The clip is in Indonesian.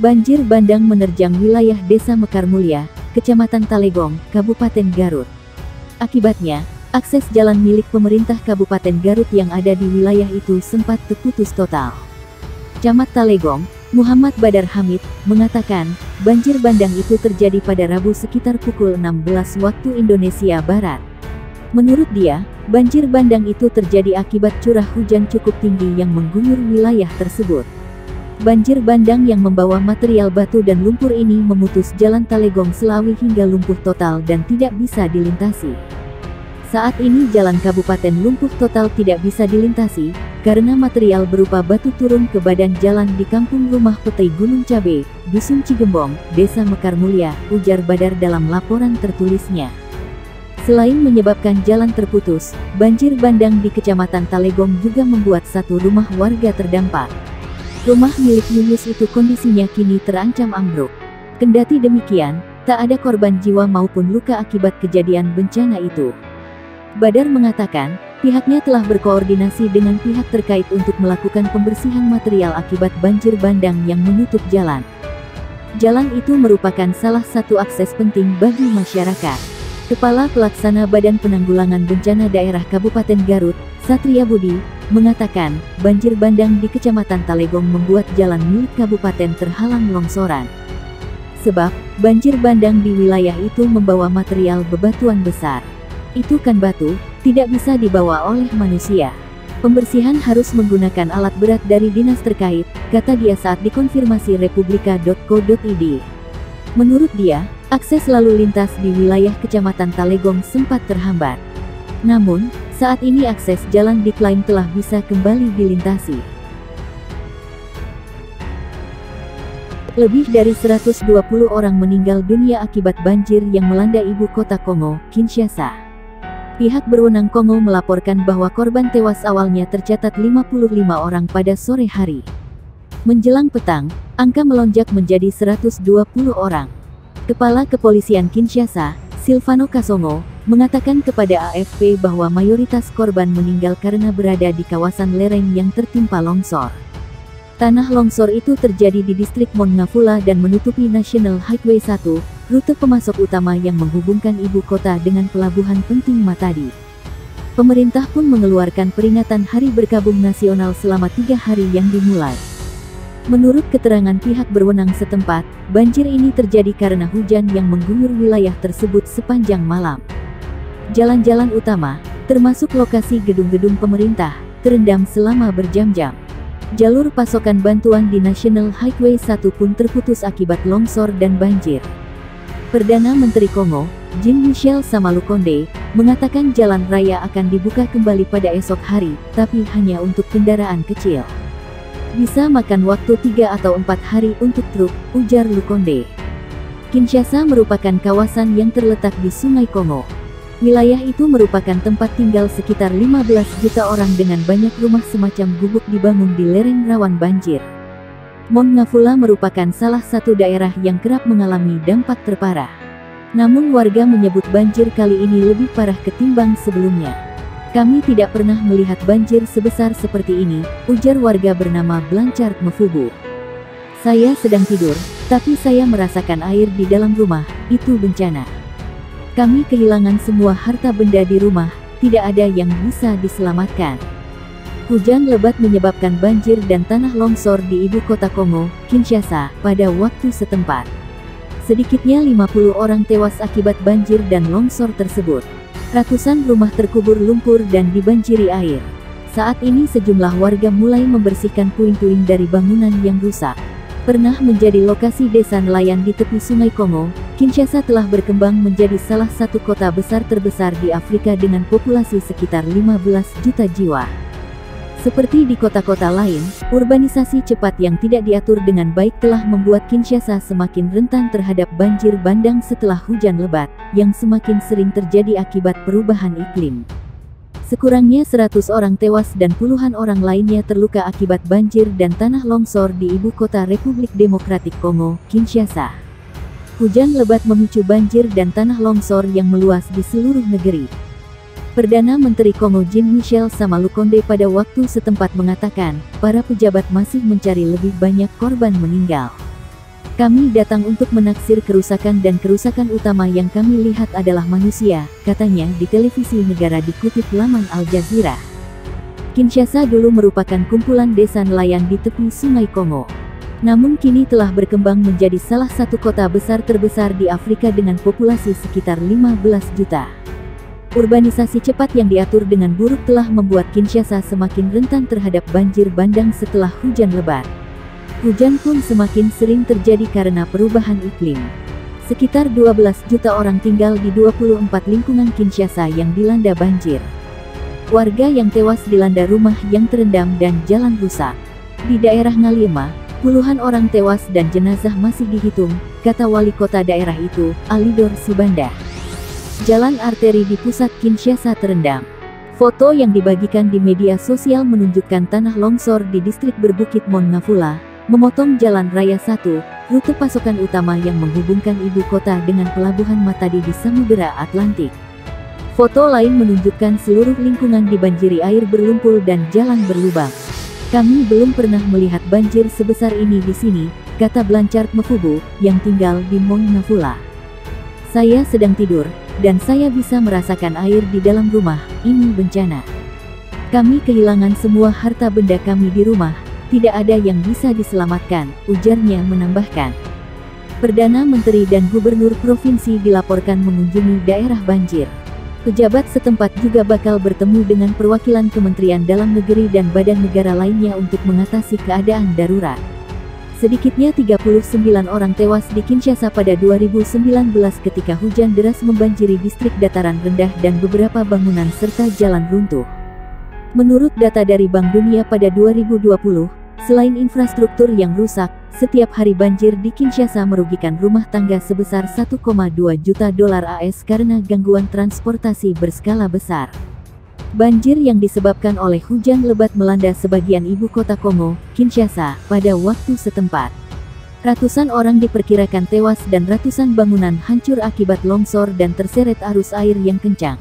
Banjir bandang menerjang wilayah Desa Mekar Mulia, Kecamatan Talegong, Kabupaten Garut. Akibatnya, akses jalan milik pemerintah Kabupaten Garut yang ada di wilayah itu sempat terputus total. Camat Talegong, Muhammad Badar Hamid, mengatakan, banjir bandang itu terjadi pada Rabu sekitar pukul 16 waktu Indonesia Barat. Menurut dia, banjir bandang itu terjadi akibat curah hujan cukup tinggi yang mengguyur wilayah tersebut. Banjir bandang yang membawa material batu dan lumpur ini memutus jalan Talegong Selawi hingga lumpuh total dan tidak bisa dilintasi. Saat ini jalan kabupaten lumpuh total tidak bisa dilintasi, karena material berupa batu turun ke badan jalan di Kampung Rumah Petai Gunung Cabe, Dusun Cigembong, Desa Mekar Mulia, ujar Badar dalam laporan tertulisnya. Selain menyebabkan jalan terputus, banjir bandang di Kecamatan Talegong juga membuat satu rumah warga terdampak. Rumah milik Yunus itu kondisinya kini terancam ambruk. Kendati demikian, tak ada korban jiwa maupun luka akibat kejadian bencana itu. Badar mengatakan, pihaknya telah berkoordinasi dengan pihak terkait untuk melakukan pembersihan material akibat banjir bandang yang menutup jalan. Jalan itu merupakan salah satu akses penting bagi masyarakat. Kepala Pelaksana Badan Penanggulangan Bencana Daerah Kabupaten Garut, Satria Budi, mengatakan, banjir bandang di Kecamatan Talegong membuat jalan milik kabupaten terhalang longsoran. Sebab, banjir bandang di wilayah itu membawa material bebatuan besar. Itu kan batu, tidak bisa dibawa oleh manusia. Pembersihan harus menggunakan alat berat dari dinas terkait, kata dia saat dikonfirmasi republika.co.id. Menurut dia, akses lalu lintas di wilayah Kecamatan Talegong sempat terhambat. Namun, saat ini akses jalan diklaim telah bisa kembali dilintasi. Lebih dari 120 orang meninggal dunia akibat banjir yang melanda ibu kota Kongo, Kinshasa. Pihak berwenang Kongo melaporkan bahwa korban tewas awalnya tercatat 55 orang pada sore hari. Menjelang petang, angka melonjak menjadi 120 orang. Kepala Kepolisian Kinshasa, Silvano Kasongo, mengatakan kepada AFP bahwa mayoritas korban meninggal karena berada di kawasan lereng yang tertimpa longsor. Tanah longsor itu terjadi di distrik Mongafula dan menutupi National Highway 1, rute pemasok utama yang menghubungkan ibu kota dengan pelabuhan penting Matadi. Pemerintah pun mengeluarkan peringatan Hari Berkabung Nasional selama 3 hari yang dimulai. Menurut keterangan pihak berwenang setempat, banjir ini terjadi karena hujan yang mengguyur wilayah tersebut sepanjang malam. Jalan-jalan utama, termasuk lokasi gedung-gedung pemerintah, terendam selama berjam-jam. Jalur pasokan bantuan di National Highway 1 pun terputus akibat longsor dan banjir. Perdana Menteri Kongo, Jean-Michel Samalukonde, mengatakan jalan raya akan dibuka kembali pada esok hari, tapi hanya untuk kendaraan kecil. Bisa makan waktu 3 atau 4 hari untuk truk, ujar Lukonde. Kinshasa merupakan kawasan yang terletak di Sungai Kongo. Wilayah itu merupakan tempat tinggal sekitar 15 juta orang dengan banyak rumah semacam gubuk dibangun di lereng rawan banjir. Mongafula merupakan salah satu daerah yang kerap mengalami dampak terparah. Namun warga menyebut banjir kali ini lebih parah ketimbang sebelumnya. Kami tidak pernah melihat banjir sebesar seperti ini, ujar warga bernama Blanchard Mefubu. Saya sedang tidur, tapi saya merasakan air di dalam rumah, itu bencana. Kami kehilangan semua harta benda di rumah, tidak ada yang bisa diselamatkan. Hujan lebat menyebabkan banjir dan tanah longsor di ibu kota Kongo, Kinshasa, pada waktu setempat. Sedikitnya 50 orang tewas akibat banjir dan longsor tersebut. Ratusan rumah terkubur lumpur dan dibanjiri air. Saat ini sejumlah warga mulai membersihkan puing-puing dari bangunan yang rusak. Pernah menjadi lokasi desa nelayan di tepi Sungai Kongo, Kinshasa telah berkembang menjadi salah satu kota besar terbesar di Afrika dengan populasi sekitar 15 juta jiwa. Seperti di kota-kota lain, urbanisasi cepat yang tidak diatur dengan baik telah membuat Kinshasa semakin rentan terhadap banjir bandang setelah hujan lebat, yang semakin sering terjadi akibat perubahan iklim. Sekurangnya 100 orang tewas dan puluhan orang lainnya terluka akibat banjir dan tanah longsor di ibu kota Republik Demokratik Kongo, Kinshasa. Hujan lebat memicu banjir dan tanah longsor yang meluas di seluruh negeri. Perdana Menteri Kongo Jean-Michel Samalukonde pada waktu setempat mengatakan, para pejabat masih mencari lebih banyak korban meninggal. Kami datang untuk menaksir kerusakan dan kerusakan utama yang kami lihat adalah manusia, katanya di televisi negara dikutip laman Al Jazeera. Kinshasa dulu merupakan kumpulan desa nelayan di tepi Sungai Kongo. Namun kini telah berkembang menjadi salah satu kota besar terbesar di Afrika dengan populasi sekitar 15 juta. Urbanisasi cepat yang diatur dengan buruk telah membuat Kinshasa semakin rentan terhadap banjir bandang setelah hujan lebat. Hujan pun semakin sering terjadi karena perubahan iklim. Sekitar 12 juta orang tinggal di 24 lingkungan Kinshasa yang dilanda banjir. Warga yang tewas dilanda rumah yang terendam dan jalan rusak. Di daerah Ngaliema, puluhan orang tewas dan jenazah masih dihitung, kata wali kota daerah itu, Alidor Sibanda. Jalan arteri di pusat Kinshasa terendam. Foto yang dibagikan di media sosial menunjukkan tanah longsor di distrik berbukit Mongafula, memotong Jalan Raya 1, rute pasokan utama yang menghubungkan ibu kota dengan pelabuhan Matadi di Samudera Atlantik. Foto lain menunjukkan seluruh lingkungan dibanjiri air berlumpur dan jalan berlubang. Kami belum pernah melihat banjir sebesar ini di sini, kata Blanchard Mfubu, yang tinggal di Mongafula. Saya sedang tidur, dan saya bisa merasakan air di dalam rumah, ini bencana. Kami kehilangan semua harta benda kami di rumah, tidak ada yang bisa diselamatkan, ujarnya menambahkan. Perdana Menteri dan Gubernur Provinsi dilaporkan mengunjungi daerah banjir. Pejabat setempat juga bakal bertemu dengan perwakilan Kementerian Dalam Negeri dan badan negara lainnya untuk mengatasi keadaan darurat. Sedikitnya 39 orang tewas di Kinshasa pada 2019 ketika hujan deras membanjiri distrik dataran rendah dan beberapa bangunan serta jalan runtuh. Menurut data dari Bank Dunia pada 2020, selain infrastruktur yang rusak, setiap hari banjir di Kinshasa merugikan rumah tangga sebesar 1,2 juta dolar AS karena gangguan transportasi berskala besar. Banjir yang disebabkan oleh hujan lebat melanda sebagian ibu kota Kongo, Kinshasa, pada waktu setempat. Ratusan orang diperkirakan tewas dan ratusan bangunan hancur akibat longsor dan terseret arus air yang kencang.